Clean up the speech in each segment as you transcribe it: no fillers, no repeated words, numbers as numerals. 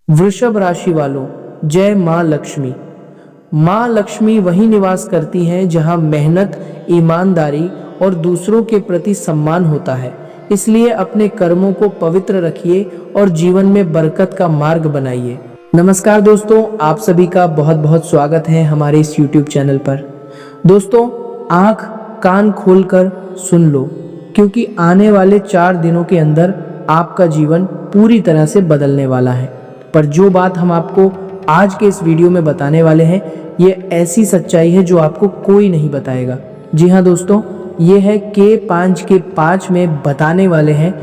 वृषभ राशि वालों, जय माँ लक्ष्मी। माँ लक्ष्मी वही निवास करती हैं जहाँ मेहनत, ईमानदारी और दूसरों के प्रति सम्मान होता है। इसलिए अपने कर्मों को पवित्र रखिए और जीवन में बरकत का मार्ग बनाइए। नमस्कार दोस्तों, आप सभी का बहुत बहुत स्वागत है हमारे इस YouTube चैनल पर। दोस्तों, आंख कान खोलकर सुन लो, क्योंकि आने वाले 4 दिनों के अंदर आपका जीवन पूरी तरह से बदलने वाला है। पर जो बात हम आपको आज के इस वीडियो में बताने वाले हैं, ये ऐसी सच्चाई है जो आपको कोई नहीं बताएगा। जी हाँ दोस्तों, ये है K5 के 5 में बताने वाले हैं।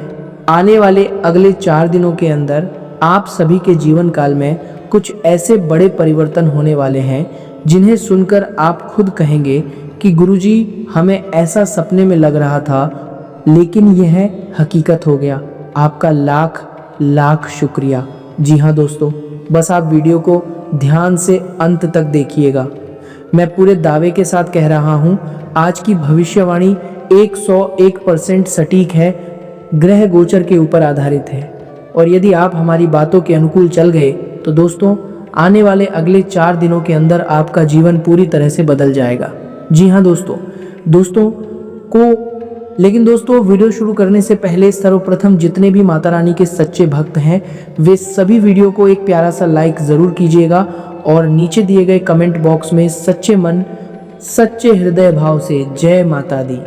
आने वाले अगले 4 दिनों के अंदर आप सभी के जीवन काल में कुछ ऐसे बड़े परिवर्तन होने वाले हैं जिन्हें सुनकर आप खुद कहेंगे कि गुरुजी, हमें ऐसा सपने में लग रहा था, लेकिन यह हकीकत हो गया। आपका लाख लाख शुक्रिया। जी हाँ दोस्तों, बस आप वीडियो को ध्यान से अंत तक देखिएगा। मैं पूरे दावे के साथ कह रहा हूँ, आज की भविष्यवाणी 101% सटीक है, ग्रह गोचर के ऊपर आधारित है। और यदि आप हमारी बातों के अनुकूल चल गए तो दोस्तों, आने वाले अगले 4 दिनों के अंदर आपका जीवन पूरी तरह से बदल जाएगा। जी हाँ दोस्तों लेकिन दोस्तों, वीडियो शुरू करने से पहले सर्वप्रथम जितने भी माता रानी के सच्चे भक्त हैं, वे सभी वीडियो को एक प्यारा सा लाइक ज़रूर कीजिएगा और नीचे दिए गए कमेंट बॉक्स में सच्चे मन सच्चे हृदय भाव से जय माता दी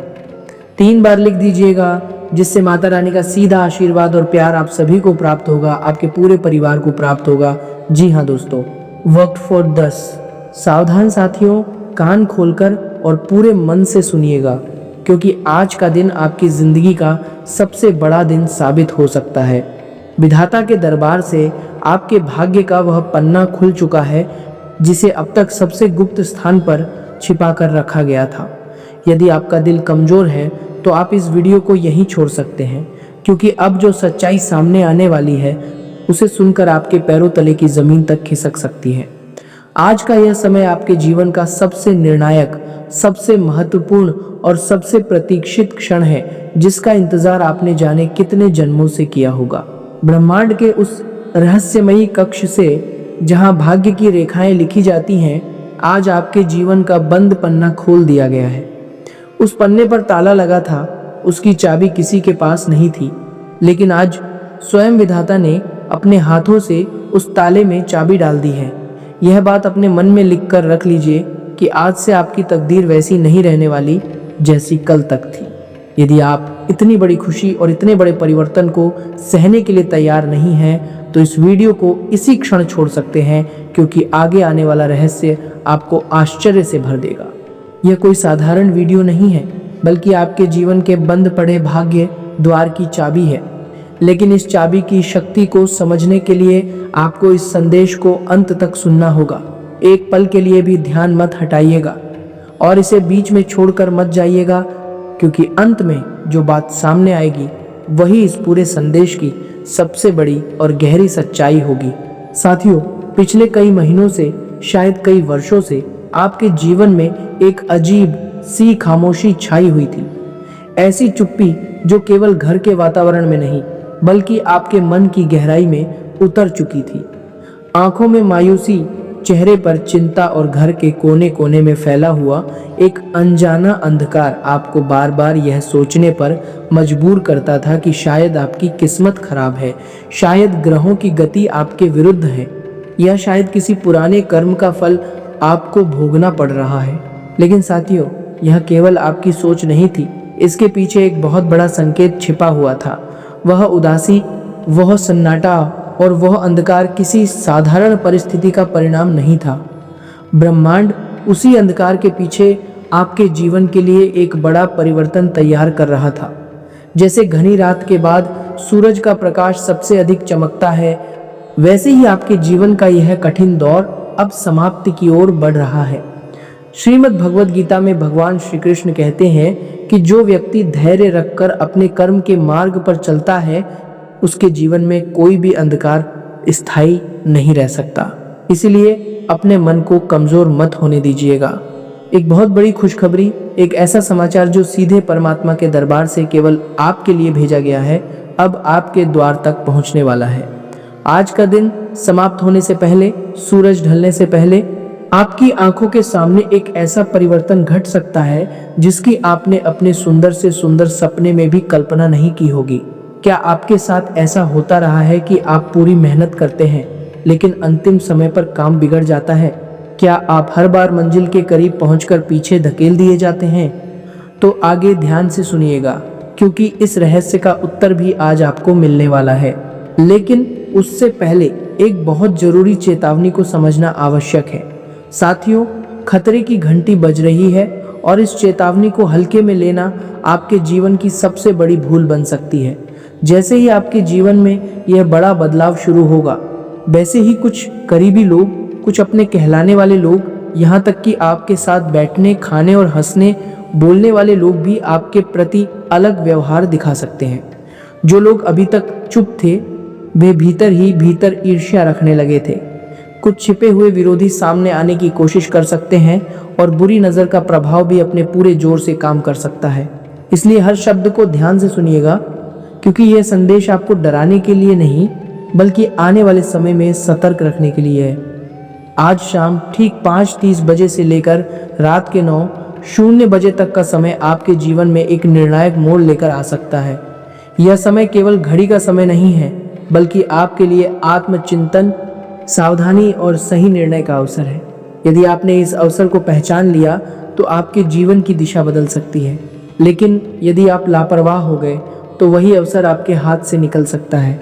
3 बार लिख दीजिएगा, जिससे माता रानी का सीधा आशीर्वाद और प्यार आप सभी को प्राप्त होगा, आपके पूरे परिवार को प्राप्त होगा। जी हाँ दोस्तों, वक्त फॉर 10। सावधान साथियों, कान खोलकर और पूरे मन से सुनिएगा, क्योंकि आज का दिन आपकी जिंदगी का सबसे बड़ा दिन साबित हो सकता है। विधाता के दरबार से आपके भाग्य का वह पन्ना खुल चुका है जिसे अब तक सबसे गुप्त स्थान पर छिपा कर रखा गया था। यदि आपका दिल कमजोर है तो आप इस वीडियो को यहीं छोड़ सकते हैं, क्योंकि अब जो सच्चाई सामने आने वाली है उसे सुनकर आपके पैरों तले की जमीन तक खिसक सकती है। आज का यह समय आपके जीवन का सबसे निर्णायक, सबसे महत्वपूर्ण और सबसे प्रतीक्षित क्षण है, जिसका इंतजार आपने जाने कितने जन्मों से किया होगा। ब्रह्मांड के उस रहस्यमयी कक्ष से जहां भाग्य की रेखाएं लिखी जाती हैं, आज आपके जीवन का बंद पन्ना खोल दिया गया है। उस पन्ने पर ताला लगा था, उसकी चाबी किसी के पास नहीं थी, लेकिन आज स्वयं विधाता ने अपने हाथों से उस ताले में चाबी डाल दी है। यह बात अपने मन में लिखकर रख लीजिए कि आज से आपकी तकदीर वैसी नहीं रहने वाली जैसी कल तक थी। यदि आप इतनी बड़ी खुशी और इतने बड़े परिवर्तन को सहने के लिए तैयार नहीं हैं, तो इस वीडियो को इसी क्षण छोड़ सकते हैं, क्योंकि आगे आने वाला रहस्य आपको आश्चर्य से भर देगा। यह कोई साधारण वीडियो नहीं है, बल्कि आपके जीवन के बंद पड़े भाग्य द्वार की चाबी है। लेकिन इस चाबी की शक्ति को समझने के लिए आपको इस संदेश को अंत तक सुनना होगा। एक पल के लिए भी ध्यान मत हटाइएगा और इसे बीच में छोड़कर मत जाइएगा, क्योंकि अंत में जो बात सामने आएगी वही इस पूरे संदेश की सबसे बड़ी और गहरी सच्चाई होगी। साथियों, पिछले कई महीनों से, शायद कई वर्षों से आपके जीवन में एक अजीब सी खामोशी छाई हुई थी। ऐसी चुप्पी जो केवल घर के वातावरण में नहीं, बल्कि आपके मन की गहराई में उतर चुकी थी। आंखों में मायूसी, चेहरे पर चिंता और घर के कोने कोने में फैला हुआ एक अनजाना अंधकार आपको बार बार यह सोचने पर मजबूर करता था कि शायद आपकी किस्मत खराब है, शायद ग्रहों की गति आपके विरुद्ध है, या शायद किसी पुराने कर्म का फल आपको भोगना पड़ रहा है। लेकिन साथियों, यह केवल आपकी सोच नहीं थी, इसके पीछे एक बहुत बड़ा संकेत छिपा हुआ था। वह उदासी, वह सन्नाटा और वह अंधकार किसी साधारण परिस्थिति का परिणाम नहीं था। ब्रह्मांड उसी अंधकार के पीछे आपके जीवन के लिए एक बड़ा परिवर्तन तैयार कर रहा था। जैसे घनी रात के बाद सूरज का प्रकाश सबसे अधिक चमकता है, वैसे ही आपके जीवन का यह कठिन दौर अब समाप्ति की ओर बढ़ रहा है। श्रीमद् भगवद गीता में भगवान श्री कृष्ण कहते हैं कि जो व्यक्ति धैर्य रखकर अपने कर्म के मार्ग पर चलता है, उसके जीवन में कोई भी अंधकार स्थायी नहीं रह सकता। इसलिए अपने मन को कमजोर मत होने दीजिएगा। एक बहुत बड़ी खुशखबरी, एक ऐसा समाचार जो सीधे परमात्मा के दरबार से केवल आपके लिए भेजा गया है, अब आपके द्वार तक पहुंचने वाला है। आज का दिन समाप्त होने से पहले, सूरज ढलने से पहले आपकी आंखों के सामने एक ऐसा परिवर्तन घट सकता है जिसकी आपने अपने सुंदर से सुंदर सपने में भी कल्पना नहीं की होगी। क्या आपके साथ ऐसा होता रहा है कि आप पूरी मेहनत करते हैं लेकिन अंतिम समय पर काम बिगड़ जाता है? क्या आप हर बार मंजिल के करीब पहुंचकर पीछे धकेल दिए जाते हैं? तो आगे ध्यान से सुनिएगा, क्योंकि इस रहस्य का उत्तर भी आज आपको मिलने वाला है। लेकिन उससे पहले एक बहुत जरूरी चेतावनी को समझना आवश्यक है। साथियों, खतरे की घंटी बज रही है और इस चेतावनी को हल्के में लेना आपके जीवन की सबसे बड़ी भूल बन सकती है। जैसे ही आपके जीवन में यह बड़ा बदलाव शुरू होगा, वैसे ही कुछ करीबी लोग, कुछ अपने कहलाने वाले लोग, यहाँ तक कि आपके साथ बैठने, खाने और हंसने बोलने वाले लोग भी आपके प्रति अलग व्यवहार दिखा सकते हैं। जो लोग अभी तक चुप थे, वे भीतर ही भीतर ईर्ष्या रखने लगे थे। कुछ छिपे हुए विरोधी सामने आने की कोशिश कर सकते हैं और बुरी नज़र का प्रभाव भी अपने पूरे जोर से काम कर सकता है। इसलिए हर शब्द को ध्यान से सुनिएगा, क्योंकि यह संदेश आपको डराने के लिए नहीं, बल्कि आने वाले समय में सतर्क रखने के लिए है। आज शाम ठीक 5:30 बजे से लेकर रात के 9:00 बजे तक का समय आपके जीवन में एक निर्णायक मोड़ लेकर आ सकता है। यह समय केवल घड़ी का समय नहीं है, बल्कि आपके लिए आत्मचिंतन, सावधानी और सही निर्णय का अवसर है। यदि आपने इस अवसर को पहचान लिया तो आपके जीवन की दिशा बदल सकती है, लेकिन यदि आप लापरवाह हो गए तो वही अवसर आपके हाथ से निकल सकता है।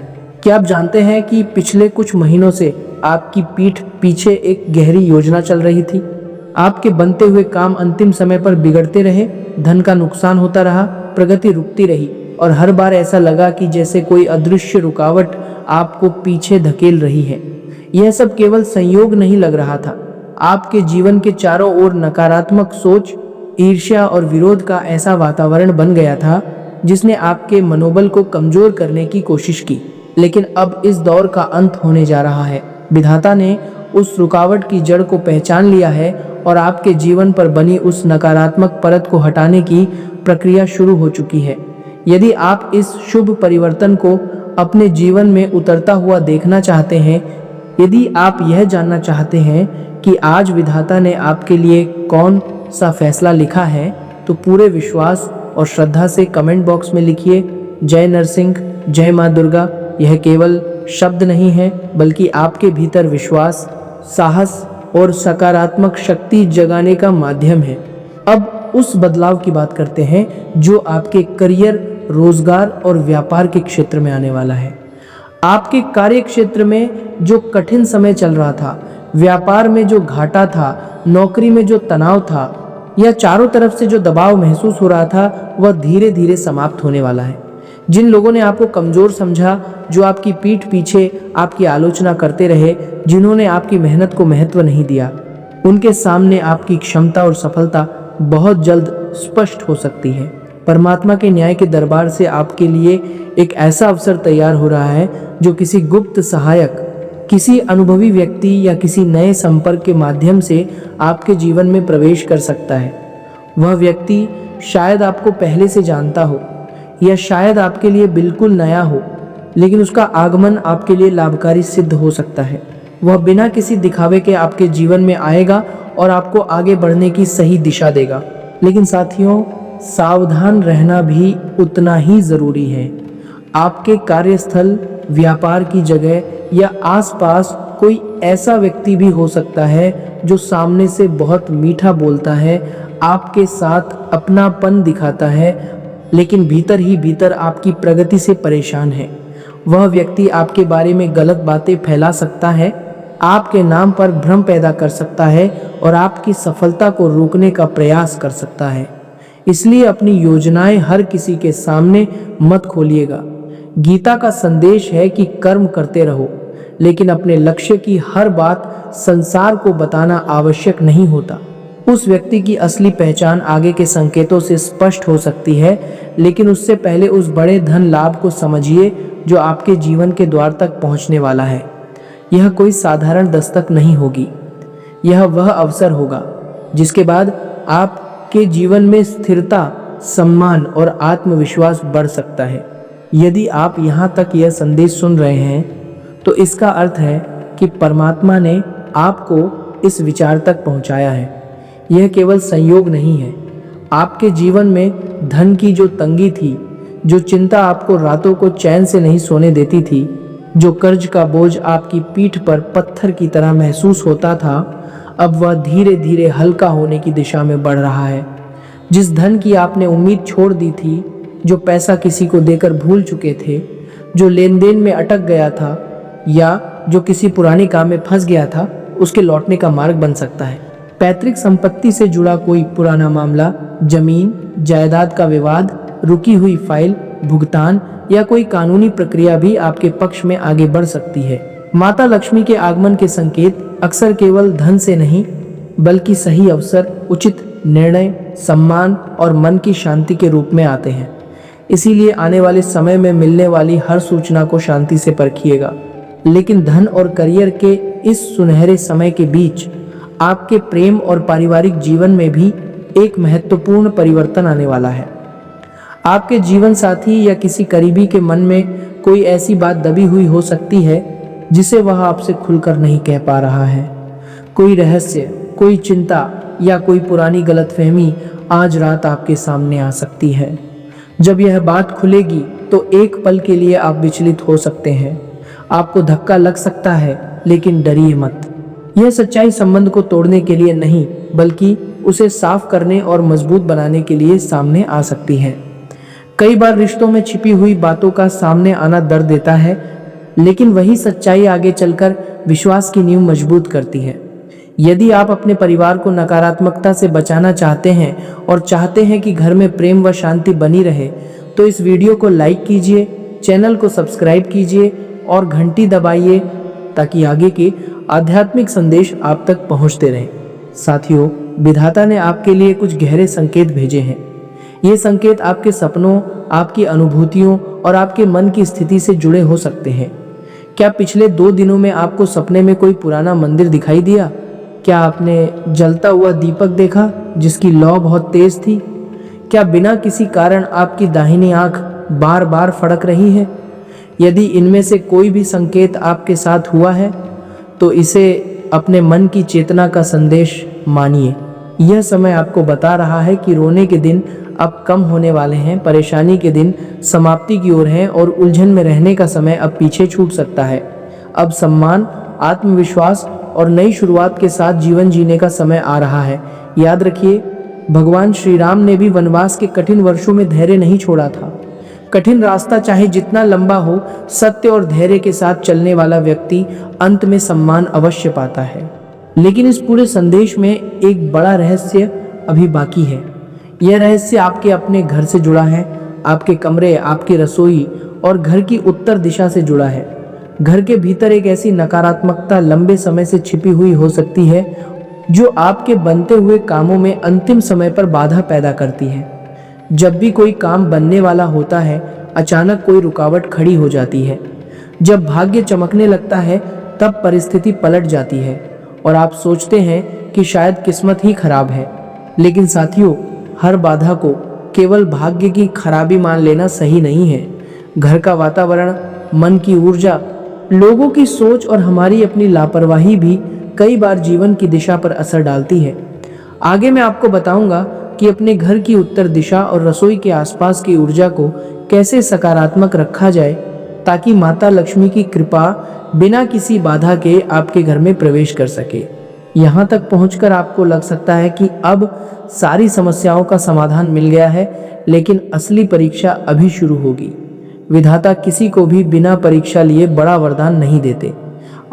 क्या आप जानते हैं कि पिछले कुछ महीनों से आपकी पीठ पीछे एक गहरी योजना चल रही थी? आपके बनते हुए काम अंतिम समय पर बिगड़ते रहे, धन का नुकसान होता रहा, प्रगति रुकती रही और हर बार ऐसा लगा कि जैसे कोई अदृश्य रुकावट आपको पीछे धकेल रही है। यह सब केवल संयोग नहीं लग रहा था। आपके जीवन के चारों ओर नकारात्मक सोच, ईर्ष्या और विरोध का ऐसा वातावरण बन गया था जिसने आपके मनोबल को कमजोर करने की कोशिश की। लेकिन अब इस दौर का अंत होने जा रहा है। विधाता ने उस रुकावट की जड़ को पहचान लिया है और आपके जीवन पर बनी उस नकारात्मक परत को हटाने की प्रक्रिया शुरू हो चुकी है। यदि आप इस शुभ परिवर्तन को अपने जीवन में उतरता हुआ देखना चाहते हैं, यदि आप यह जानना चाहते हैं कि आज विधाता ने आपके लिए कौन सा फैसला लिखा है, तो पूरे विश्वास और श्रद्धा से कमेंट बॉक्स में लिखिए, जय नरसिंह, जय माँ दुर्गा। यह केवल शब्द नहीं है, बल्कि आपके भीतर विश्वास, साहस और सकारात्मक शक्ति जगाने का माध्यम है। अब उस बदलाव की बात करते हैं जो आपके करियर, रोजगार और व्यापार के क्षेत्र में आने वाला है। आपके कार्य क्षेत्र में जो कठिन समय चल रहा था, व्यापार में जो घाटा था, नौकरी में जो तनाव था या चारों तरफ से जो दबाव महसूस हो रहा था, वह धीरे धीरे समाप्त होने वाला है। जिन लोगों ने आपको कमजोर समझा, जो आपकी पीठ पीछे आपकी आलोचना करते रहे, जिन्होंने आपकी मेहनत को महत्व नहीं दिया, उनके सामने आपकी क्षमता और सफलता बहुत जल्द स्पष्ट हो सकती है। परमात्मा के न्याय के दरबार से आपके लिए एक ऐसा अवसर तैयार हो रहा है जो किसी गुप्त सहायक, किसी अनुभवी व्यक्ति या किसी नए संपर्क के माध्यम से आपके जीवन में प्रवेश कर सकता है। वह व्यक्ति शायद आपको पहले से जानता हो या शायद आपके लिए बिल्कुल नया हो, लेकिन उसका आगमन आपके लिए लाभकारी सिद्ध हो सकता है। वह बिना किसी दिखावे के आपके जीवन में आएगा और आपको आगे बढ़ने की सही दिशा देगा। लेकिन साथियों, सावधान रहना भी उतना ही ज़रूरी है। आपके कार्यस्थल, व्यापार की जगह या आसपास कोई ऐसा व्यक्ति भी हो सकता है जो सामने से बहुत मीठा बोलता है, आपके साथ अपनापन दिखाता है, लेकिन भीतर ही भीतर आपकी प्रगति से परेशान है। वह व्यक्ति आपके बारे में गलत बातें फैला सकता है, आपके नाम पर भ्रम पैदा कर सकता है और आपकी सफलता को रोकने का प्रयास कर सकता है। इसलिए अपनी योजनाएं हर किसी के सामने मत खोलिएगा। गीता का संदेश है कि कर्म करते रहो, लेकिन अपने लक्ष्य की हर बात संसार को बताना आवश्यक नहीं होता। उस व्यक्ति की असली पहचान आगे के संकेतों से स्पष्ट हो सकती है, लेकिन उससे पहले उस बड़े धन लाभ को समझिए जो आपके जीवन के द्वार तक पहुंचने वाला है। यह कोई साधारण दस्तक नहीं होगी, यह वह अवसर होगा जिसके बाद आपके जीवन में स्थिरता, सम्मान और आत्मविश्वास बढ़ सकता है। यदि आप यहाँ तक यह संदेश सुन रहे हैं तो इसका अर्थ है कि परमात्मा ने आपको इस विचार तक पहुंचाया है। यह केवल संयोग नहीं है। आपके जीवन में धन की जो तंगी थी, जो चिंता आपको रातों को चैन से नहीं सोने देती थी, जो कर्ज का बोझ आपकी पीठ पर पत्थर की तरह महसूस होता था, अब वह धीरे धीरे हल्का होने की दिशा में बढ़ रहा है। जिस धन की आपने उम्मीद छोड़ दी थी, जो पैसा किसी को देकर भूल चुके थे, जो लेन देन में अटक गया था या जो किसी पुराने काम में फंस गया था, उसके लौटने का मार्ग बन सकता है। पैतृक संपत्ति से जुड़ा कोई पुराना मामला, जमीन जायदाद का विवाद, रुकी हुई फाइल, भुगतान या कोई कानूनी प्रक्रिया भी आपके पक्ष में आगे बढ़ सकती है। माता लक्ष्मी के आगमन के संकेत अक्सर केवल धन से नहीं, बल्कि सही अवसर, उचित निर्णय, सम्मान और मन की शांति के रूप में आते हैं। इसीलिए आने वाले समय में मिलने वाली हर सूचना को शांति से परखिएगा। लेकिन धन और करियर के इस सुनहरे समय के बीच आपके प्रेम और पारिवारिक जीवन में भी एक महत्वपूर्ण परिवर्तन आने वाला है। आपके जीवन साथी या किसी करीबी के मन में कोई ऐसी बात दबी हुई हो सकती है जिसे वह आपसे खुलकर नहीं कह पा रहा है। कोई रहस्य, कोई चिंता या कोई पुरानी गलतफहमी आज रात आपके सामने आ सकती है। जब यह बात खुलेगी तो एक पल के लिए आप विचलित हो सकते हैं। आपको धक्का लग सकता है, लेकिन डरिए मत। यह सच्चाई संबंध को तोड़ने के लिए नहीं, बल्कि उसे साफ करने और मजबूत बनाने के लिए सामने आ सकती है। कई बार रिश्तों में छिपी हुई बातों का सामने आना दर्द देता है, लेकिन वही सच्चाई आगे चलकर विश्वास की नींव मजबूत करती है। यदि आप अपने परिवार को नकारात्मकता से बचाना चाहते हैं और चाहते हैं कि घर में प्रेम व शांति बनी रहे, तो इस वीडियो को लाइक कीजिए, चैनल को सब्सक्राइब कीजिए और घंटी दबाइए ताकि आगे के आध्यात्मिक संदेश आप तक पहुंचते रहें। साथियों, विधाता ने आपके लिए कुछ गहरे संकेत भेजे हैं। ये संकेत आपके सपनों, आपकी अनुभूतियों और आपके मन की स्थिति से जुड़े हो सकते हैं। क्या पिछले 2 दिनों में आपको सपने में कोई पुराना मंदिर दिखाई दिया? क्या आपने जलता हुआ दीपक देखा जिसकी लौ बहुत तेज थी? क्या बिना किसी कारण आपकी दाहिनी आंख बार बार फड़क रही है? यदि इनमें से कोई भी संकेत आपके साथ हुआ है, तो इसे अपने मन की चेतना का संदेश मानिए। यह समय आपको बता रहा है कि रोने के दिन अब कम होने वाले हैं, परेशानी के दिन समाप्ति की ओर हैं और उलझन में रहने का समय अब पीछे छूट सकता है। अब सम्मान, आत्मविश्वास और नई शुरुआत के साथ जीवन जीने का समय आ रहा है। याद रखिए, भगवान श्री राम ने भी वनवास के कठिन वर्षों में धैर्य नहीं छोड़ा था। कठिन रास्ता चाहे जितना लंबा हो, सत्य और धैर्य के साथ चलने वाला व्यक्ति अंत में सम्मान अवश्य पाता है। लेकिन इस पूरे संदेश में एक बड़ा रहस्य अभी बाकी है। यह रहस्य आपके अपने घर से जुड़ा है, आपके कमरे, आपकी रसोई और घर की उत्तर दिशा से जुड़ा है। घर के भीतर एक ऐसी नकारात्मकता लंबे समय से छिपी हुई हो सकती है जो आपके बनते हुए कामों में अंतिम समय पर बाधा पैदा करती है। जब भी कोई काम बनने वाला होता है, अचानक कोई रुकावट खड़ी हो जाती है। जब भाग्य चमकने लगता है, तब परिस्थिति पलट जाती है और आप सोचते हैं कि शायद किस्मत ही खराब है। लेकिन साथियों, हर बाधा को केवल भाग्य की खराबी मान लेना सही नहीं है। घर का वातावरण, मन की ऊर्जा, लोगों की सोच और हमारी अपनी लापरवाही भी कई बार जीवन की दिशा पर असर डालती है। आगे मैं आपको बताऊंगा कि अपने घर की उत्तर दिशा और रसोई के आसपास की ऊर्जा को कैसे सकारात्मक रखा जाए, ताकि माता लक्ष्मी की कृपा बिना किसी बाधा के आपके घर में प्रवेश कर सके। यहाँ तक पहुंचकर आपको लग सकता है कि अब सारी समस्याओं का समाधान मिल गया है, लेकिन असली परीक्षा अभी शुरू होगी। विधाता किसी को भी बिना परीक्षा लिए बड़ा वरदान नहीं देते।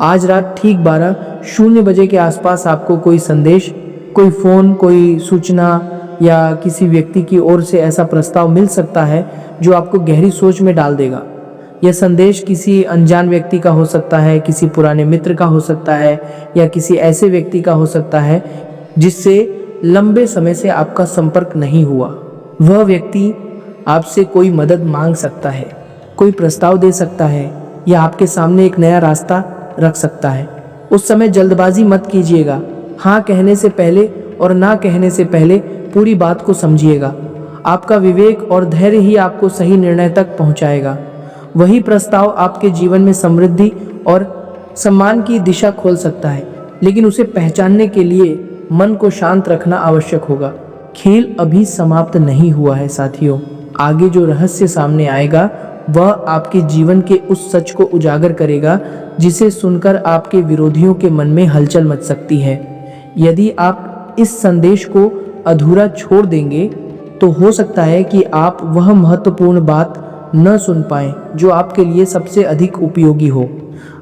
आज रात ठीक 12:00 बजे के आसपास आपको कोई संदेश, कोई फोन, कोई सूचना या किसी व्यक्ति की ओर से ऐसा प्रस्ताव मिल सकता है जो आपको गहरी सोच में डाल देगा। यह संदेश किसी अनजान व्यक्ति का हो सकता है, किसी पुराने मित्र का हो सकता है या किसी ऐसे व्यक्ति का हो सकता है जिससे लंबे समय से आपका संपर्क नहीं हुआ। वह व्यक्ति आपसे कोई मदद मांग सकता है, कोई प्रस्ताव दे सकता है या आपके सामने एक नया रास्ता रख सकता है। उस समय जल्दबाजी मत कीजिएगा। हाँ कहने से पहले और ना कहने से पहले पूरी बात को समझिएगा। आपका विवेक और धैर्य ही आपको सही निर्णय तक पहुंचाएगा। वही प्रस्ताव आपके जीवन में समृद्धि और सम्मान की दिशा खोल सकता है, लेकिन उसे पहचानने के लिए मन को शांत रखना आवश्यक होगा। खेल अभी समाप्त नहीं हुआ है साथियों। आगे जो रहस्य सामने आएगा वह आपके जीवन के उस सच को उजागर करेगा जिसे सुनकर आपके विरोधियों के मन में हलचल मच सकती है। यदि आप इस संदेश को अधूरा छोड़ देंगे तो हो सकता है कि आप वह महत्वपूर्ण बात न सुन पाएं जो आपके लिए सबसे अधिक उपयोगी हो।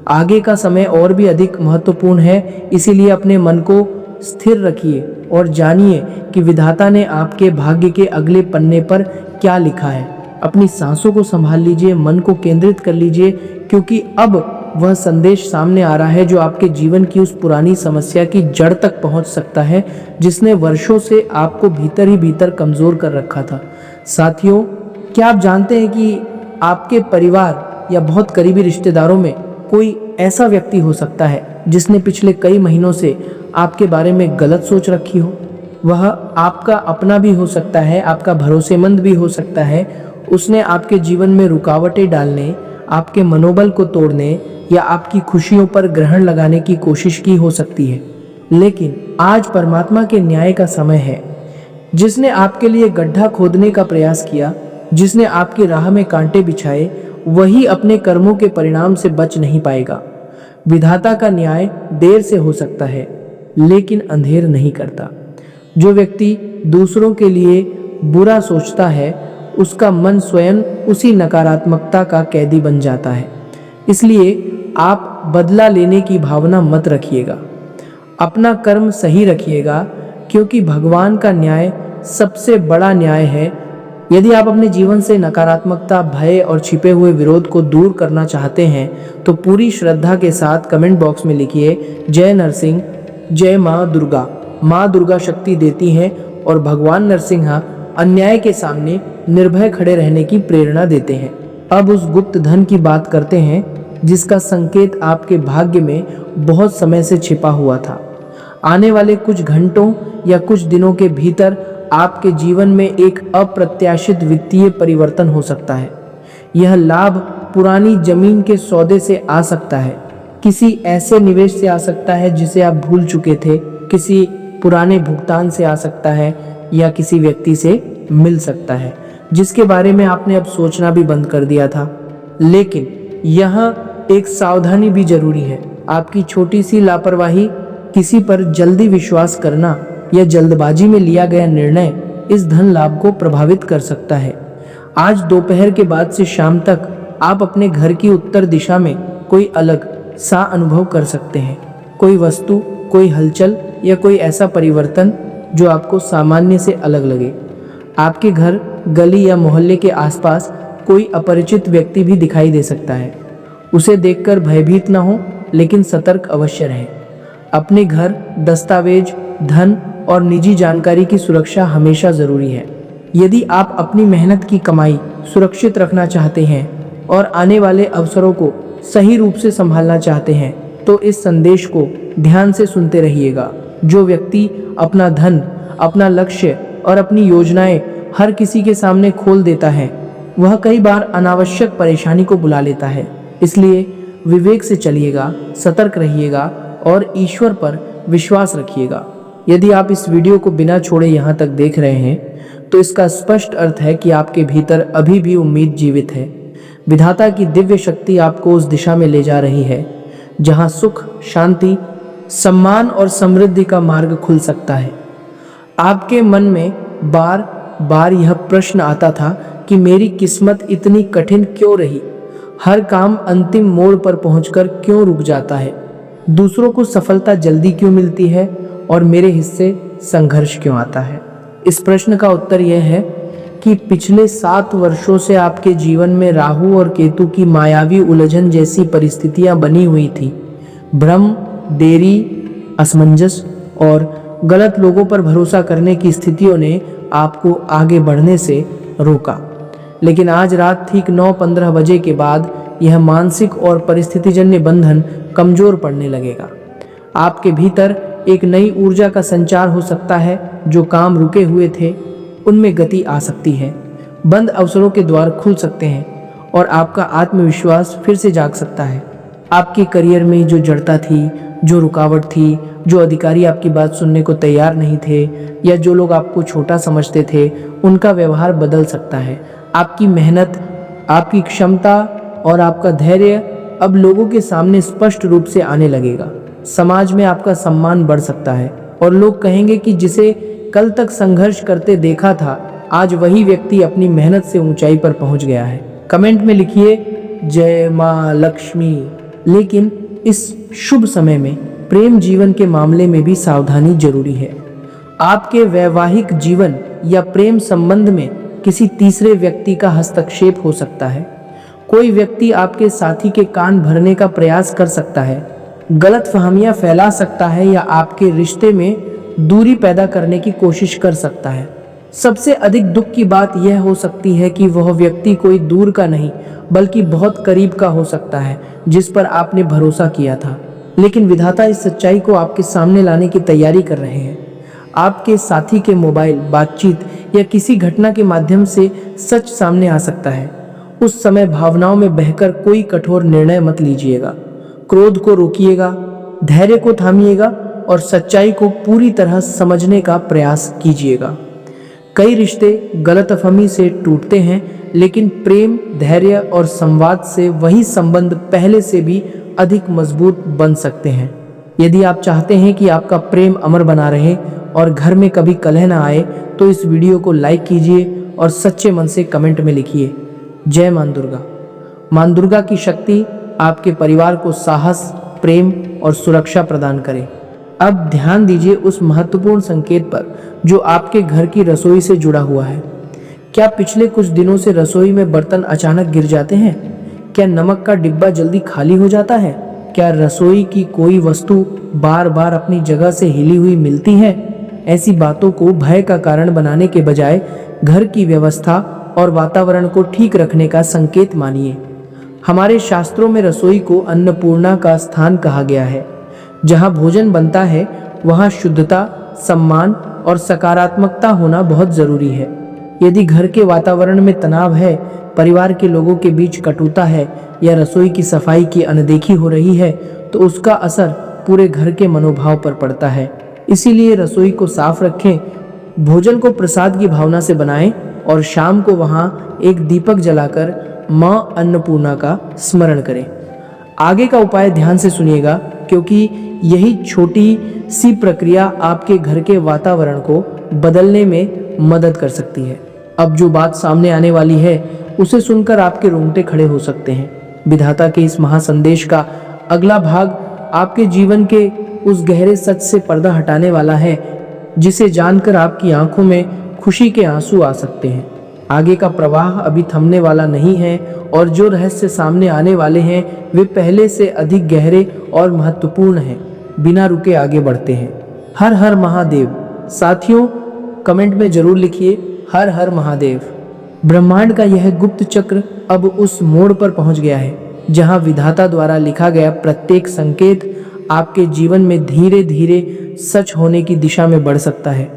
आगे का समय और भी अधिक महत्वपूर्ण है, इसीलिए अपने मन को स्थिर रखिए और जानिए कि विधाता ने आपके भाग्य के अगले पन्ने पर क्या लिखा है। अपनी सांसों को संभाल लीजिए, मन को केंद्रित कर लीजिए, क्योंकि अब वह संदेश सामने आ रहा है जो आपके जीवन की उस पुरानी समस्या की जड़ तक पहुंच सकता है जिसने वर्षों से आपको भीतर ही भीतर कमजोर कर रखा था। साथियों, क्या आप जानते हैं कि आपके परिवार या बहुत करीबी रिश्तेदारों में कोई ऐसा व्यक्ति हो सकता है जिसने पिछले कई महीनों से आपके बारे में गलत सोच रखी हो? वह आपका अपना भी हो सकता है, आपका भरोसेमंद भी हो सकता है। उसने आपके जीवन में रुकावटें डालने, आपके मनोबल को तोड़ने या आपकी खुशियों पर ग्रहण लगाने की कोशिश की हो सकती है। लेकिन आज परमात्मा के न्याय का समय है। जिसने आपके लिए गड्ढा खोदने का प्रयास किया, जिसने आपकी राह में कांटे बिछाए, वही अपने कर्मों के परिणाम से बच नहीं पाएगा। विधाता का न्याय देर से हो सकता है, लेकिन अंधेर नहीं करता। जो व्यक्ति दूसरों के लिए बुरा सोचता है, उसका मन स्वयं उसी नकारात्मकता का कैदी बन जाता है। इसलिए आप बदला लेने की भावना मत रखिएगा, अपना कर्म सही रखिएगा, क्योंकि भगवान का न्याय सबसे बड़ा न्याय है। यदि आप अपने जीवन से नकारात्मकता, भय और छिपे हुए विरोध को दूर करना चाहते हैं तो पूरी श्रद्धा के साथ कमेंट बॉक्स में लिखिए, जय नरसिंह, जय माँ दुर्गा। माँ दुर्गा शक्ति देती हैं और भगवान नरसिंह अन्याय के सामने निर्भय खड़े रहने की प्रेरणा देते हैं। अब उस गुप्त धन की बात करते हैं जिसका संकेत आपके भाग्य में बहुत समय से छिपा हुआ था। आने वाले कुछ घंटों या कुछ दिनों के भीतर आपके जीवन में एक अप्रत्याशित वित्तीय परिवर्तन हो सकता है। यह लाभ पुरानी जमीन के सौदे से आ सकता है, किसी ऐसे निवेश से आ सकता है जिसे आप भूल चुके थे, किसी पुराने भुगतान से आ सकता है या किसी व्यक्ति से मिल सकता है जिसके बारे में आपने अब सोचना भी बंद कर दिया था। लेकिन यहाँ एक सावधानी भी जरूरी है। आपकी छोटी सी लापरवाही, किसी पर जल्दी विश्वास करना या जल्दबाजी में लिया गया निर्णय इस धन लाभ को प्रभावित कर सकता है। आज दोपहर के बाद से शाम तक आप अपने घर की उत्तर दिशा में कोई अलग सा अनुभव कर सकते हैं। कोई वस्तु, कोई हलचल या कोई ऐसा परिवर्तन जो आपको सामान्य से अलग लगे। आपके घर, गली या मोहल्ले के आसपास कोई अपरिचित व्यक्ति भी दिखाई दे सकता है। उसे देखकर भयभीत ना हो, लेकिन सतर्क अवश्य रहें। अपने घर, दस्तावेज, धन और निजी जानकारी की सुरक्षा हमेशा जरूरी है। यदि आप अपनी मेहनत की कमाई सुरक्षित रखना चाहते हैं और आने वाले अवसरों को सही रूप से संभालना चाहते हैं तो इस संदेश को ध्यान से सुनते रहिएगा। जो व्यक्ति अपना धन, अपना लक्ष्य और अपनी योजनाएं हर किसी के सामने खोल देता है, वह कई बार अनावश्यक परेशानी को बुला लेता है। इसलिए विवेक से चलिएगा, सतर्क रहिएगा और ईश्वर पर विश्वास रखिएगा। यदि आप इस वीडियो को बिना छोड़े यहाँ तक देख रहे हैं तो इसका स्पष्ट अर्थ है कि आपके भीतर अभी भी उम्मीद जीवित है। विधाता की दिव्य शक्ति आपको उस दिशा में ले जा रही है जहाँ सुख, शांति, सम्मान और समृद्धि का मार्ग खुल सकता है। आपके मन में बार बार यह प्रश्न आता था कि मेरी किस्मत इतनी कठिन क्यों रही, हर काम अंतिम मोड़ पर पहुंचकर क्यों रुक जाता है, दूसरों को सफलता जल्दी क्यों मिलती है और मेरे हिस्से संघर्ष क्यों आता है। इस प्रश्न का उत्तर यह है कि पिछले 7 वर्षों से आपके जीवन में राहु और केतु की मायावी उलझन जैसी परिस्थितियां बनी हुई थी। भ्रम, देरी, असमंजस और गलत लोगों पर भरोसा करने की स्थितियों ने आपको आगे बढ़ने से रोका। लेकिन आज रात ठीक 9:15 बजे के बाद यह मानसिक और परिस्थितिजन्य बंधन कमजोर पड़ने लगेगा। आपके भीतर एक नई ऊर्जा का संचार हो सकता है। जो काम रुके हुए थे उनमें गति आ सकती है, बंद अवसरों के द्वार खुल सकते हैं और आपका आत्मविश्वास फिर से जाग सकता है। आपके करियर में जो जड़ता थी, जो रुकावट थी, जो अधिकारी आपकी बात सुनने को तैयार नहीं थे या जो लोग आपको छोटा समझते थे, उनका व्यवहार बदल सकता है। आपकी मेहनत, आपकी क्षमता और आपका धैर्य अब लोगों के सामने स्पष्ट रूप से आने लगेगा। समाज में आपका सम्मान बढ़ सकता है और लोग कहेंगे कि जिसे कल तक संघर्ष करते देखा था, आज वही व्यक्ति अपनी मेहनत से ऊंचाई पर पहुंच गया है। कमेंट में लिखिए जय मां लक्ष्मी। लेकिन इस शुभ समय में प्रेम जीवन के मामले में भी सावधानी जरूरी है। आपके वैवाहिक जीवन या प्रेम संबंध में किसी तीसरे व्यक्ति का हस्तक्षेप हो सकता है। कोई व्यक्ति आपके साथी के कान भरने का प्रयास कर सकता है, गलतफहमियां फैला सकता है या आपके रिश्ते में दूरी पैदा करने की कोशिश कर सकता है। सबसे अधिक दुख की बात यह हो सकती है कि वह व्यक्ति कोई दूर का नहीं बल्कि बहुत करीब का हो सकता है, जिस पर आपने भरोसा किया था। लेकिन विधाता इस सच्चाई को आपके सामने लाने की तैयारी कर रहे हैं। आपके साथी के मोबाइल, बातचीत या किसी घटना के माध्यम से सच सामने आ सकता है। उस समय भावनाओं में बहकर कोई कठोर निर्णय मत लीजिएगा। क्रोध को रोकिएगा, धैर्य को थामिएगा और सच्चाई को पूरी तरह समझने का प्रयास कीजिएगा। कई रिश्ते गलतफहमी से टूटते हैं, लेकिन प्रेम, धैर्य और संवाद से वही संबंध पहले से भी अधिक मजबूत बन सकते हैं। यदि आप चाहते हैं कि आपका प्रेम अमर बना रहे और घर में कभी कलह ना आए, तो इस वीडियो को लाइक कीजिए और सच्चे मन से कमेंट में लिखिए जय मां दुर्गा। मां दुर्गा की शक्ति आपके परिवार को साहस, प्रेम और सुरक्षा प्रदान करे। अब ध्यान दीजिए उस महत्वपूर्ण संकेत पर जो आपके घर की रसोई से जुड़ा हुआ है। क्या पिछले कुछ दिनों से रसोई में बर्तन अचानक गिर जाते हैं? क्या नमक का डिब्बा जल्दी खाली हो जाता है? क्या रसोई की कोई वस्तु बार बार अपनी जगह से हिली हुई मिलती है? ऐसी बातों को भय का कारण बनाने के बजाय घर की व्यवस्था और वातावरण को ठीक रखने का संकेत मानिए। हमारे शास्त्रों में रसोई को अन्नपूर्णा का स्थान कहा गया है। जहाँ भोजन बनता है वहाँ शुद्धता, सम्मान और सकारात्मकता होना बहुत जरूरी है। यदि घर के वातावरण में तनाव है, परिवार के लोगों के बीच कटुता है या रसोई की सफाई की अनदेखी हो रही है, तो उसका असर पूरे घर के मनोभाव पर पड़ता है। इसीलिए रसोई को साफ रखें, भोजन को प्रसाद की भावना से बनाएं और शाम को वहाँ एक दीपक जलाकर मां अन्नपूर्णा का स्मरण करें। आगे का उपाय ध्यान से सुनिएगा, क्योंकि यही छोटी सी प्रक्रिया आपके घर के वातावरण को बदलने में मदद कर सकती है। अब जो बात सामने आने वाली है उसे सुनकर आपके रोंगटे खड़े हो सकते हैं। विधाता के इस महासंदेश का अगला भाग आपके जीवन के उस गहरे सच से पर्दा हटाने वाला है, जिसे जानकर आपकी आंखों में खुशी के आंसू आ सकते हैं। आगे का प्रवाह अभी थमने वाला नहीं है और जो रहस्य सामने आने वाले हैं वे पहले से अधिक गहरे और महत्वपूर्ण हैं। बिना रुके आगे बढ़ते हैं। हर हर महादेव। साथियों, कमेंट में जरूर लिखिए हर हर महादेव। ब्रह्मांड का यह गुप्त चक्र अब उस मोड़ पर पहुंच गया है जहां विधाता द्वारा लिखा गया प्रत्येक संकेत आपके जीवन में धीरे धीरे सच होने की दिशा में बढ़ सकता है।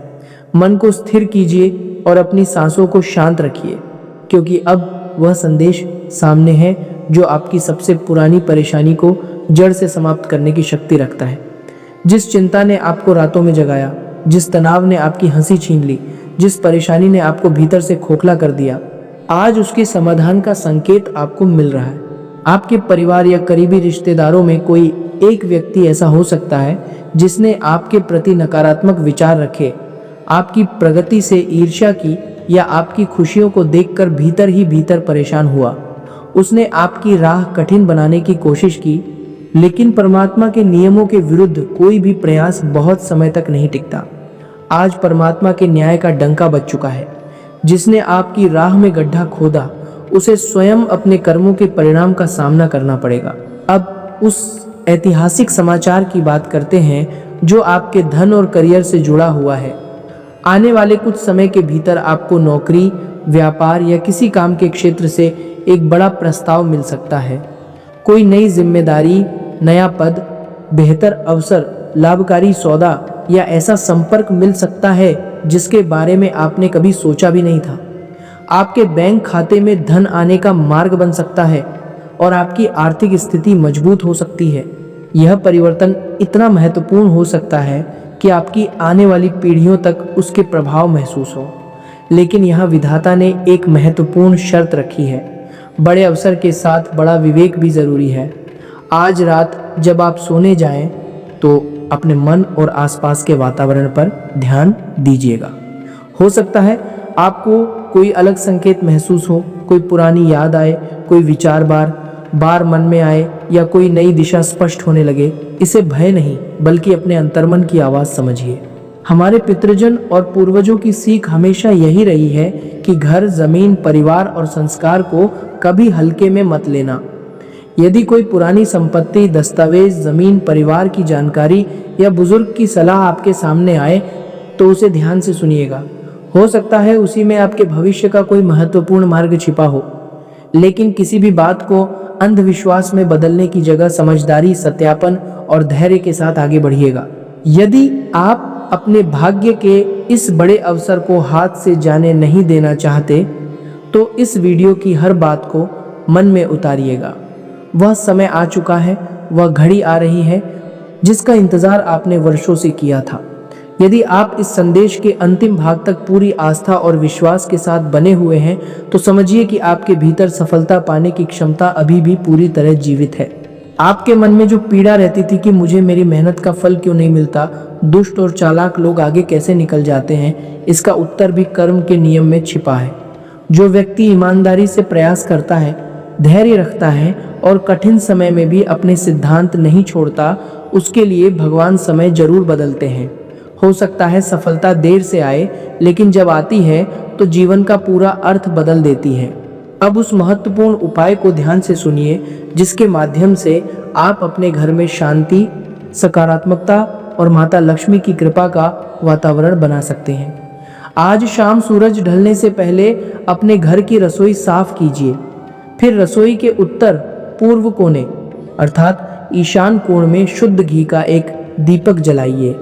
मन को स्थिर कीजिए और अपनी सांसों को शांत रखिए, क्योंकि अब वह संदेश सामने है जो आपकी सबसे पुरानी परेशानी को जड़ से समाप्त करने की शक्ति रखता है। जिस चिंता ने आपको रातों में जगाया, जिस तनाव ने आपकी हंसी छीन ली, जिस परेशानी ने आपको भीतर से खोखला कर दिया, आज उसके समाधान का संकेत आपको मिल रहा है। आपके परिवार या करीबी रिश्तेदारों में कोई एक व्यक्ति ऐसा हो सकता है जिसने आपके प्रति नकारात्मक विचार रखे, आपकी प्रगति से ईर्ष्या की या आपकी खुशियों को देखकर भीतर ही भीतर परेशान हुआ। उसने आपकी राह कठिन बनाने की कोशिश की, लेकिन परमात्मा के नियमों के विरुद्ध कोई भी प्रयास बहुत समय तक नहीं टिकता। आज परमात्मा के न्याय का डंका बज चुका है। जिसने आपकी राह में गड्ढा खोदा, उसे स्वयं अपने कर्मों के परिणाम का सामना करना पड़ेगा। अब उस ऐतिहासिक समाचार की बात करते हैं जो आपके धन और करियर से जुड़ा हुआ है। आने वाले कुछ समय के भीतर आपको नौकरी, व्यापार या किसी काम के क्षेत्र से एक बड़ा प्रस्ताव मिल सकता है। कोई नई जिम्मेदारी, नया पद, बेहतर अवसर, लाभकारी सौदा या ऐसा संपर्क मिल सकता है जिसके बारे में आपने कभी सोचा भी नहीं था। आपके बैंक खाते में धन आने का मार्ग बन सकता है। और आपकी आर्थिक स्थिति मजबूत हो सकती है। यह परिवर्तन इतना महत्वपूर्ण हो सकता है कि आपकी आने वाली पीढ़ियों तक उसके प्रभाव महसूस हो। लेकिन यहाँ विधाता ने एक महत्वपूर्ण शर्त रखी है। बड़े अवसर के साथ बड़ा विवेक भी ज़रूरी है। आज रात जब आप सोने जाएं तो अपने मन और आसपास के वातावरण पर ध्यान दीजिएगा। हो सकता है आपको कोई अलग संकेत महसूस हो, कोई पुरानी याद आए, कोई विचार बार बार मन में आए या कोई नई दिशा स्पष्ट होने लगे। इसे भय नहीं बल्कि अपने अंतर्मन की आवाज़ समझिए। हमारे पितृजन और पूर्वजों की सीख हमेशा यही रही है कि घर, जमीन, परिवार और संस्कार को कभी हल्के में मत लेना। यदि कोई पुरानी संपत्ति, दस्तावेज, जमीन, परिवार की जानकारी या बुजुर्ग की सलाह आपके सामने आए तो उसे ध्यान से सुनिएगा। हो सकता है उसी में आपके भविष्य का कोई महत्वपूर्ण मार्ग छिपा हो। लेकिन किसी भी बात को अंधविश्वास में बदलने की जगह समझदारी, सत्यापन और धैर्य के साथ आगे बढ़िएगा। यदि आप अपने भाग्य के इस बड़े अवसर को हाथ से जाने नहीं देना चाहते तो इस वीडियो की हर बात को मन में उतारिएगा। वह समय आ चुका है, वह घड़ी आ रही है जिसका इंतजार आपने वर्षों से किया था। यदि आप इस संदेश के अंतिम भाग तक पूरी आस्था और विश्वास के साथ बने हुए हैं तो समझिए कि आपके भीतर सफलता पाने की क्षमता अभी भी पूरी तरह जीवित है। आपके मन में जो पीड़ा रहती थी कि मुझे मेरी मेहनत का फल क्यों नहीं मिलता, दुष्ट और चालाक लोग आगे कैसे निकल जाते हैं, इसका उत्तर भी कर्म के नियम में छिपा है। जो व्यक्ति ईमानदारी से प्रयास करता है, धैर्य रखता है और कठिन समय में भी अपने सिद्धांत नहीं छोड़ता, उसके लिए भगवान समय जरूर बदलते हैं। हो सकता है सफलता देर से आए, लेकिन जब आती है तो जीवन का पूरा अर्थ बदल देती है। अब उस महत्वपूर्ण उपाय को ध्यान से सुनिए जिसके माध्यम से आप अपने घर में शांति, सकारात्मकता और माता लक्ष्मी की कृपा का वातावरण बना सकते हैं। आज शाम सूरज ढलने से पहले अपने घर की रसोई साफ कीजिए। फिर रसोई के उत्तर पूर्व कोने अर्थात ईशान कोण में शुद्ध घी का एक दीपक जलाइए।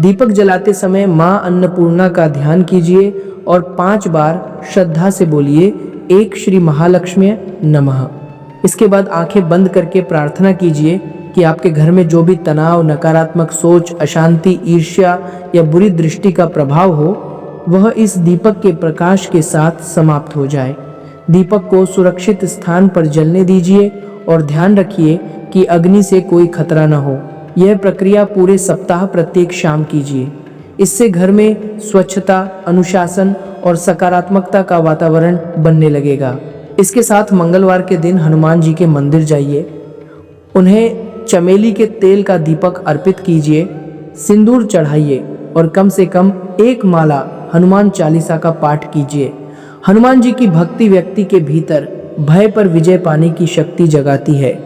दीपक जलाते समय मां अन्नपूर्णा का ध्यान कीजिए और 5 बार श्रद्धा से बोलिए, एक श्री महालक्ष्मी नमः। इसके बाद आंखें बंद करके प्रार्थना कीजिए कि आपके घर में जो भी तनाव, नकारात्मक सोच, अशांति, ईर्ष्या या बुरी दृष्टि का प्रभाव हो वह इस दीपक के प्रकाश के साथ समाप्त हो जाए। दीपक को सुरक्षित स्थान पर जलने दीजिए और ध्यान रखिए कि अग्नि से कोई खतरा न हो। यह प्रक्रिया पूरे सप्ताह प्रत्येक शाम कीजिए। इससे घर में स्वच्छता, अनुशासन और सकारात्मकता का वातावरण बनने लगेगा। इसके साथ मंगलवार के दिन हनुमान जी के मंदिर जाइए, उन्हें चमेली के तेल का दीपक अर्पित कीजिए, सिंदूर चढ़ाइए और कम से कम 1 माला हनुमान चालीसा का पाठ कीजिए। हनुमान जी की भक्ति व्यक्ति के भीतर भय पर विजय पाने की शक्ति जगाती है।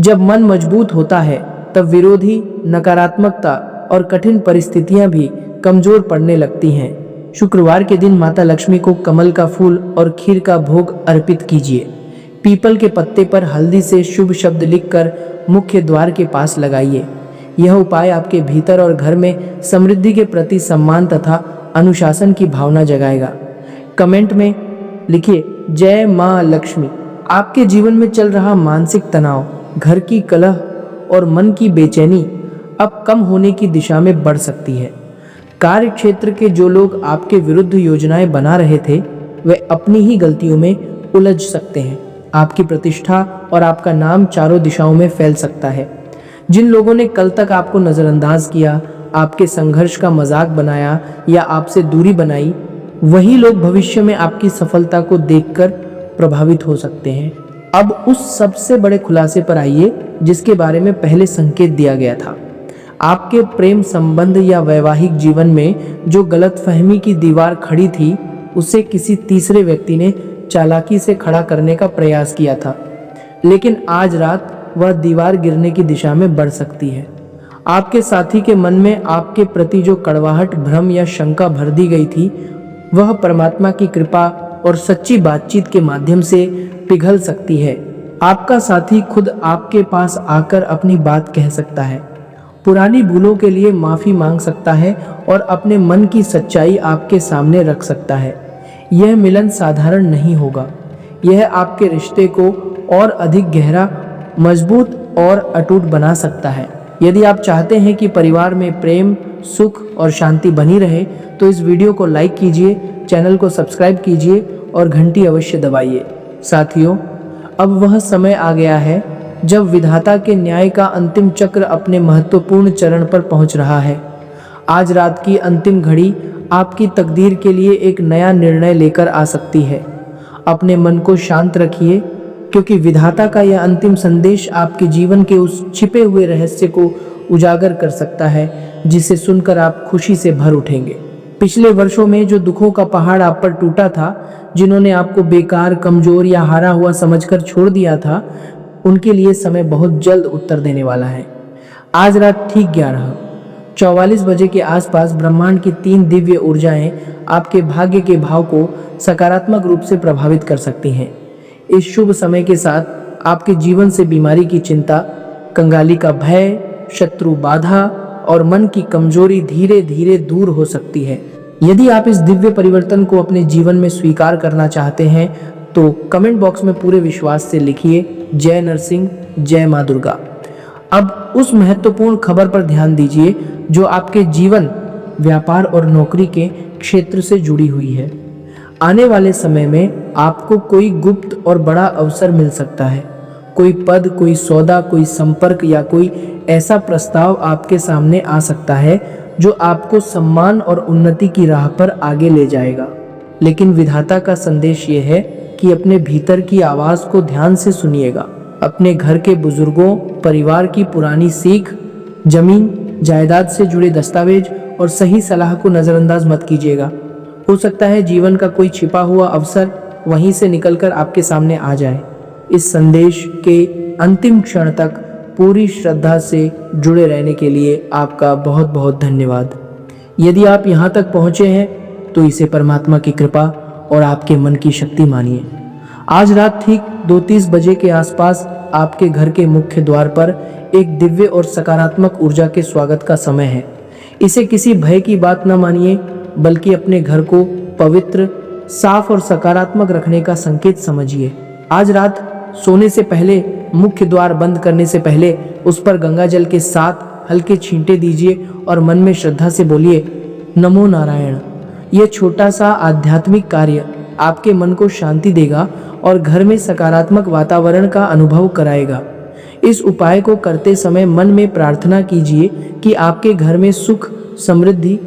जब मन मजबूत होता है तब विरोधी, नकारात्मकता और कठिन परिस्थितियां भी कमजोर पड़ने लगती हैं। शुक्रवार के दिन माता लक्ष्मी को कमल का फूल और खीर का भोग अर्पित कीजिए। पीपल के पत्ते पर हल्दी से शुभ शब्द लिखकर मुख्य द्वार के पास लगाइए। यह उपाय आपके भीतर और घर में समृद्धि के प्रति सम्मान तथा अनुशासन की भावना जगाएगा। कमेंट में लिखिए, जय माँ लक्ष्मी। आपके जीवन में चल रहा मानसिक तनाव, घर की कलह और मन की बेचैनी अब कम होने की दिशा में बढ़ सकती है। कार्य क्षेत्र के जो लोग आपके विरुद्ध योजनाएं बना रहे थे वे अपनी ही गलतियों में उलझ सकते हैं। आपकी प्रतिष्ठा और आपका नाम चारों दिशाओं में फैल सकता है। जिन लोगों ने कल तक आपको नज़रअंदाज किया, आपके संघर्ष का मजाक बनाया या आपसे दूरी बनाई, वही लोग भविष्य में आपकी सफलता को देखकर प्रभावित हो सकते हैं। अब उस सबसे बड़े खुलासे पर आइए जिसके बारे में पहले संकेत दिया गया था। आपके प्रेम संबंध या वैवाहिक जीवन में जो गलतफहमी की दीवार खड़ी थी उसे किसी तीसरे व्यक्ति ने चालाकी से खड़ा करने का प्रयास किया था, लेकिन आज रात वह दीवार गिरने की दिशा में बढ़ सकती है। आपके साथी के मन में आपके प्रति जो कड़वाहट, भ्रम या शंका भर दी गई थी वह परमात्मा की कृपा और सच्ची बातचीत के माध्यम से पिघल सकती है। आपका साथी खुद आपके पास आकर अपनी बात कह सकता है, पुरानी भूलों के लिए माफ़ी मांग सकता है और अपने मन की सच्चाई आपके सामने रख सकता है। यह मिलन साधारण नहीं होगा, यह आपके रिश्ते को और अधिक गहरा, मजबूत और अटूट बना सकता है। यदि आप चाहते हैं कि परिवार में प्रेम, सुख और शांति बनी रहे तो इस वीडियो को लाइक कीजिए, चैनल को सब्सक्राइब कीजिए और घंटी अवश्य दबाइए। साथियों, अब वह समय आ गया है जब विधाता के न्याय का अंतिम चक्र अपने महत्वपूर्ण चरण पर पहुंच रहा है। आज रात की अंतिम घड़ी आपकी तकदीर के लिए एक नया निर्णय लेकर आ सकती है। अपने मन को शांत रखिए, क्योंकि विधाता का यह अंतिम संदेश आपके जीवन के उस छिपे हुए रहस्य को उजागर कर सकता है जिसे सुनकर आप खुशी से भर उठेंगे। पिछले वर्षों में जो दुखों का पहाड़ आप पर टूटा था, जिन्होंने आपको बेकार, कमजोर या हारा हुआ समझकर छोड़ दिया था, उनके लिए समय बहुत जल्द उत्तर देने वाला है। आज रात ठीक 11:44 बजे के आसपास ब्रह्मांड की 3 दिव्य ऊर्जाएं आपके भाग्य के भाव को सकारात्मक रूप से प्रभावित कर सकती हैं। इस शुभ समय के साथ आपके जीवन से बीमारी की चिंता, कंगाली का भय, शत्रु बाधा और मन की कमजोरी धीरे धीरे दूर हो सकती है। यदि आप इस दिव्य परिवर्तन को अपने जीवन में स्वीकार करना चाहते हैं तो कमेंट बॉक्स में पूरे विश्वास से लिखिए, जय नरसिंह, जय माँ दुर्गा। अब उस महत्वपूर्ण खबर पर ध्यान दीजिए जो आपके जीवन, व्यापार और नौकरी के क्षेत्र से जुड़ी हुई है। आने वाले समय में आपको कोई गुप्त और बड़ा अवसर मिल सकता है। कोई पद, कोई सौदा, कोई संपर्क या कोई ऐसा प्रस्ताव आपके सामने आ सकता है जो आपको सम्मान और उन्नति की राह पर आगे ले जाएगा। लेकिन विधाता का संदेश ये है कि अपने भीतर की आवाज को ध्यान से सुनिएगा। अपने घर के बुजुर्गों, परिवार की पुरानी सीख, जमीन जायदाद से जुड़े दस्तावेज और सही सलाह को नजरअंदाज मत कीजिएगा। हो सकता है जीवन का कोई छिपा हुआ अवसर वहीं से निकलकर आपके सामने आ जाए। इस संदेश के अंतिम क्षण तक पूरी श्रद्धा से जुड़े रहने के लिए आपका बहुत बहुत धन्यवाद। यदि आप यहाँ तक पहुँचे हैं तो इसे परमात्मा की कृपा और आपके मन की शक्ति मानिए। आज रात ठीक 2:30 बजे के आसपास आपके घर के मुख्य द्वार पर एक दिव्य और सकारात्मक ऊर्जा के स्वागत का समय है। इसे किसी भय की बात न मानिए, बल्कि अपने घर को पवित्र, साफ और सकारात्मक रखने का संकेत समझिए। आज रात सोने से पहले, मुख्य द्वार बंद करने से पहले उस पर गंगा जल के 7 हल्के छींटे दीजिए और मन में श्रद्धा से बोलिए, नमो नारायण। यह छोटा सा आध्यात्मिक कार्य आपके मन को शांति देगा और घर में सकारात्मक वातावरण का अनुभव कराएगा। इस उपाय को करते समय मन में प्रार्थना कीजिए कि आपके घर में सुख, समृद्धि,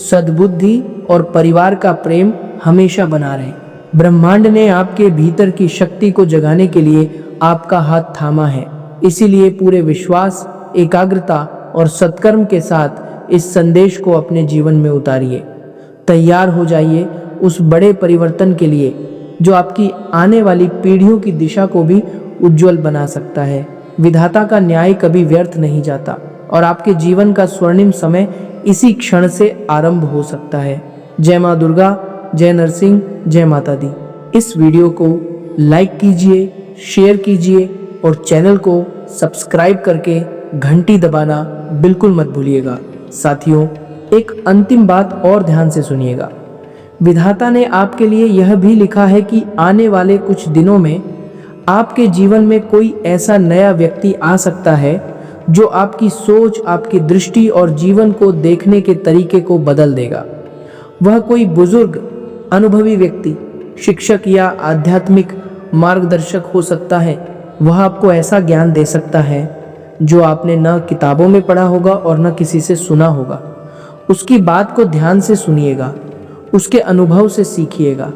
सद्बुद्धि और परिवार का प्रेम हमेशा बना रहे। ब्रह्मांड ने आपके भीतर की शक्ति को जगाने के लिए आपका हाथ थामा है। इसीलिए पूरे विश्वास, एकाग्रता और सत्कर्म के साथ इस संदेश को अपने जीवन में उतारिए। तैयार हो जाइए उस बड़े परिवर्तन के लिए जो आपकी आने वाली पीढ़ियों की दिशा को भी उज्जवल बना सकता है। विधाता का न्याय कभी व्यर्थ नहीं जाता और आपके जीवन का स्वर्णिम समय इसी क्षण से आरंभ हो सकता है। जय माँ दुर्गा, जय नरसिंह, जय माता दी। इस वीडियो को लाइक कीजिए, शेयर कीजिए और चैनल को सब्सक्राइब करके घंटी दबाना बिल्कुल मत भूलिएगा। साथियों, एक अंतिम बात और ध्यान से सुनिएगा। विधाता ने आपके लिए यह भी लिखा है कि आने वाले कुछ दिनों में आपके जीवन में कोई ऐसा नया व्यक्ति आ सकता है जो आपकी सोच, आपकी दृष्टि और जीवन को देखने के तरीके को बदल देगा। वह कोई बुजुर्ग, अनुभवी व्यक्ति, शिक्षक या आध्यात्मिक मार्गदर्शक हो सकता है। वह आपको ऐसा ज्ञान दे सकता है जो आपने न किताबों में पढ़ा होगा और न किसी से सुना होगा। उसकी बात को ध्यान से सुनिएगा, उसके अनुभव से सीखिएगा,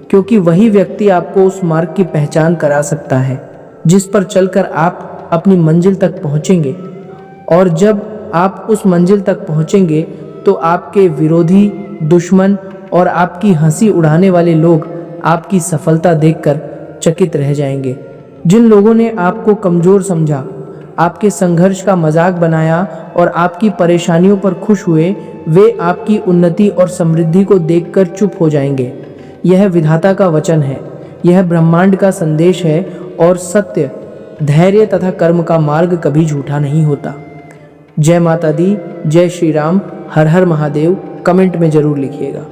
क्योंकि वही व्यक्ति आपको उस मार्ग की पहचान करा सकता है जिस पर चलकर आप अपनी मंजिल तक पहुंचेंगे। और जब आप उस मंजिल तक पहुंचेंगे तो आपके विरोधी, दुश्मन और आपकी हंसी उड़ाने वाले लोग आपकी सफलता देखकर चकित रह जाएंगे। जिन लोगों ने आपको कमजोर समझा, आपके संघर्ष का मजाक बनाया और आपकी परेशानियों पर खुश हुए, वे आपकी उन्नति और समृद्धि को देखकर चुप हो जाएंगे। यह विधाता का वचन है, यह ब्रह्मांड का संदेश है और सत्य, धैर्य तथा कर्म का मार्ग कभी झूठा नहीं होता। जय माता दी, जय श्री राम, हर हर महादेव। कमेंट में जरूर लिखिएगा।